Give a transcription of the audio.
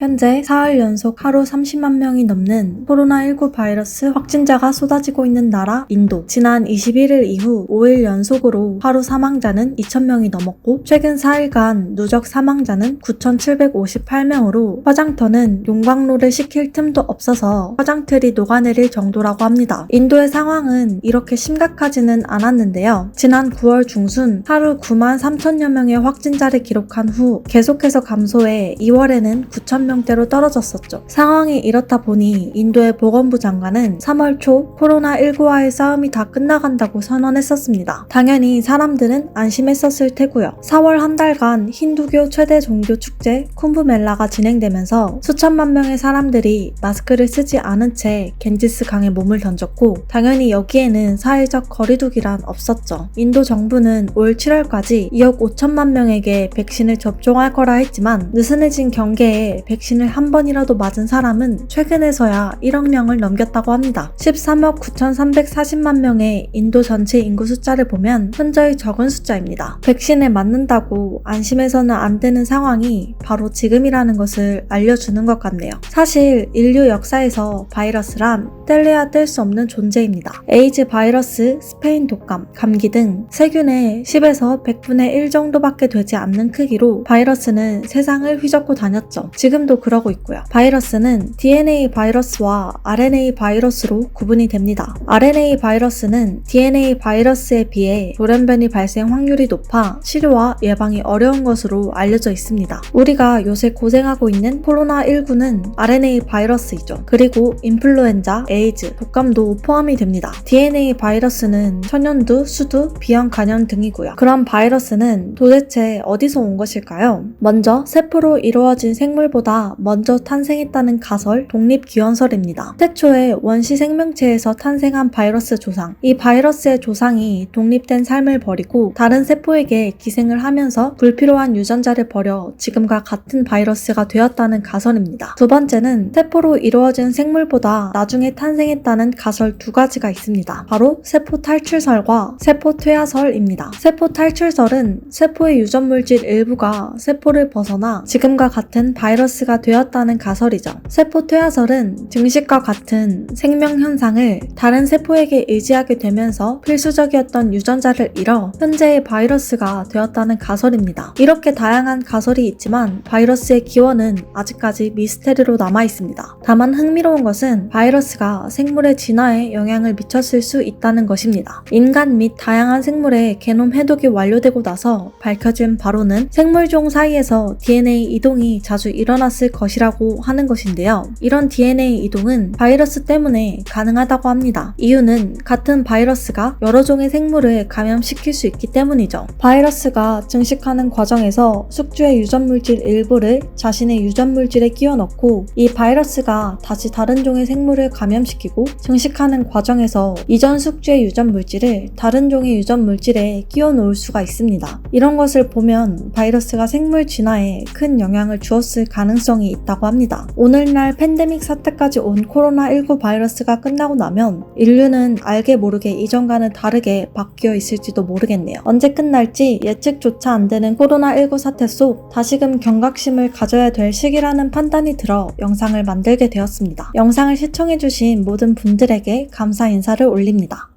현재 사흘 연속 하루 30만 명이 넘는 코로나19 바이러스 확진자가 쏟아지고 있는 나라 인도. 지난 21일 이후 5일 연속으로 하루 사망자는 2,000명이 넘었고 최근 4일간 누적 사망자는 9,758명으로 화장터는 용광로를 식힐 틈도 없어서 화장틀이 녹아내릴 정도라고 합니다. 인도의 상황은 이렇게 심각하지는 않았는데요. 지난 9월 중순 하루 9만 3천여 명의 확진자를 기록한 후 계속해서 감소해 2월에는 9천 명대로 떨어졌었죠. 상황이 이렇다 보니 인도의 보건부 장관은 3월 초 코로나19와의 싸움이 다 끝나간다고 선언했었습니다. 당연히 사람들은 안심했었을 테고요. 4월 한 달간 힌두교 최대 종교 축제 쿰브멜라가 진행되면서 수천만 명의 사람들이 마스크를 쓰지 않은 채 겐지스 강에 몸을 던졌고 당연히 여기에는 사회적 거리두기란 없었죠. 인도 정부는 올 7월까지 2억 5천만 명에게 백신을 접종할 거라 했지만 느슨해진 경계에 백신을 한 번이라도 맞은 사람은 최근에서야 1억 명을 넘겼다고 합니다. 13억 9,340만 명의 인도 전체 인구 숫자를 보면 현저히 적은 숫자입니다. 백신을 맞는다고 안심해서는 안 되는 상황이 바로 지금이라는 것을 알려주는 것 같네요. 사실 인류 역사에서 바이러스란 뗄래야 뗄 수 없는 존재입니다. 에이즈 바이러스, 스페인 독감, 감기 등 세균의 10에서 100분의 1 정도밖에 되지 않는 크기로 바이러스는 세상을 휘젓고 다녔죠. 지금도 그러고 있고요. 바이러스는 DNA 바이러스와 RNA 바이러스로 구분이 됩니다. RNA 바이러스는 DNA 바이러스에 비해 돌연변이 발생 확률이 높아 치료와 예방이 어려운 것으로 알려져 있습니다. 우리가 요새 고생하고 있는 코로나19는 RNA 바이러스이죠. 그리고 인플루엔자, 에이즈, 독감도 포함이 됩니다. DNA 바이러스는 천연두, 수두, 비형 간염 등이고요. 그럼 바이러스는 도대체 어디서 온 것일까요? 먼저 세포로 이루어진 생물보다 먼저 탄생했다는 가설 독립기원설입니다. 태초에 원시 생명체에서 탄생한 바이러스 조상. 이 바이러스의 조상이 독립된 삶을 버리고 다른 세포에게 기생을 하면서 불필요한 유전자를 버려 지금과 같은 바이러스가 되었다는 가설입니다. 두 번째는 세포로 이루어진 생물보다 나중에 탄생했다는 가설 두 가지가 있습니다. 바로 세포 탈출설과 세포 퇴화설입니다. 세포 탈출설은 세포의 유전물질 일부가 세포를 벗어나 지금과 같은 바이러스가 되었다는 가설이죠. 세포 퇴화설은 증식과 같은 생명 현상을 다른 세포에게 의지하게 되면서 필수적이었던 유전자를 잃어 현재의 바이러스가 되었다는 가설입니다. 이렇게 다양한 가설이 있지만 바이러스의 기원은 아직까지 미스테리로 남아 있습니다. 다만 흥미로운 것은 바이러스가 생물의 진화에 영향을 미쳤을 수 있다는 것입니다. 인간 및 다양한 생물의 게놈 해독이 완료되고 나서 밝혀진 바로는 생물종 사이에서 DNA 이동이 자주 일어났을 것이라고 하는 것인데요. 이런 DNA 이동은 바이러스 때문에 가능하다고 합니다. 이유는 같은 바이러스가 여러 종의 생물을 감염시킬 수 있기 때문이죠. 바이러스가 증식하는 과정에서 숙주의 유전물질 일부를 자신의 유전물질에 끼워 넣고 이 바이러스가 다시 다른 종의 생물을 감염시키고 증식하는 과정에서 이전 숙주의 유전물질을 다른 종의 유전물질에 끼워 놓을 수가 있습니다. 이런 것을 보면 바이러스가 생물 진화에 큰 영향을 주었을 가능성이 있다고 합니다. 오늘날 팬데믹 사태까지 온 코로나19 바이러스가 끝나고 나면 인류는 알게 모르게 이전과는 다르게 바뀌어 있을지도 모르겠네요. 언제 끝날지 예측조차 안 되는 코로나19 사태 속 다시금 경각심을 가져야 될 시기라는 판단이 들어 영상을 만들게 되었습니다. 영상을 시청해주신 모든 분들에게 감사 인사를 올립니다.